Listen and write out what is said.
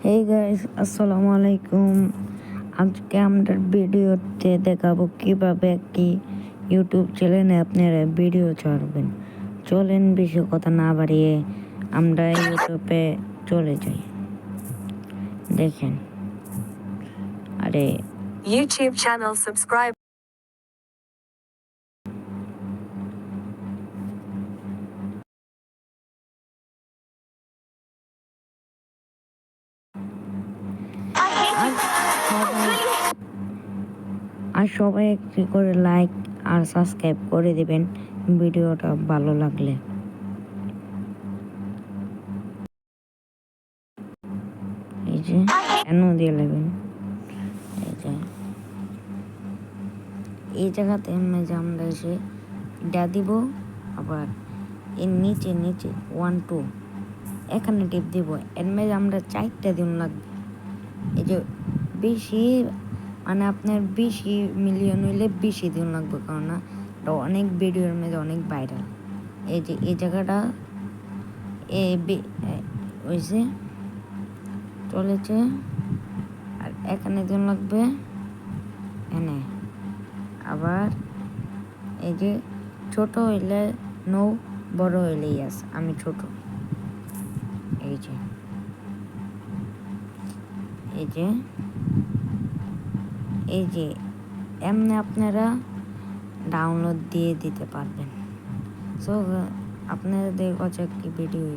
Hey guys, আসসালামু আলাইকুম। আজকে আমরা ভিডিওতে দেখাবো কিভাবে একটি ইউটিউব চ্যানেলে আপনারা ভিডিও ছাড়বেন। চলেন বেশি কথা না বাড়িয়ে আমরা ইউটিউবে চলে যাই। দেখেন, আরে YouTube channel subscribe. আর সবাই একটি করে লাইক আর সাবস্ক্রাইব করে দিবেন ভিডিওটা ভালো লাগলে। এই যে কেন দিয়ে নেবেন, এই জায়গাতে আমরা এসে এটা দিব। আবার এর নিচে 1 2 এখানে টিপ দিব। এর মেঝে আমরা 4টা দিন লাগবে। এই যে বেশি মানে আপনার 20 মিলিয়ন হইলে বেশি দিন লাগবে, কারণ এটা অনেক ভিডিওর মধ্যে অনেক ভাইরাল। এই যে এই জায়গাটা হয়েছে চলেছে। আর এখানে দিন লাগবে এনে। আবার এই যে ছোট হইলে নৌ, বড় হইলে ইয়াস। আমি ছোট। এই যে এই যে এমনি আপনারা ডাউনলোড দিয়ে দিতে পারবেন। সো আপনাদের কাছে একটি ভিডিও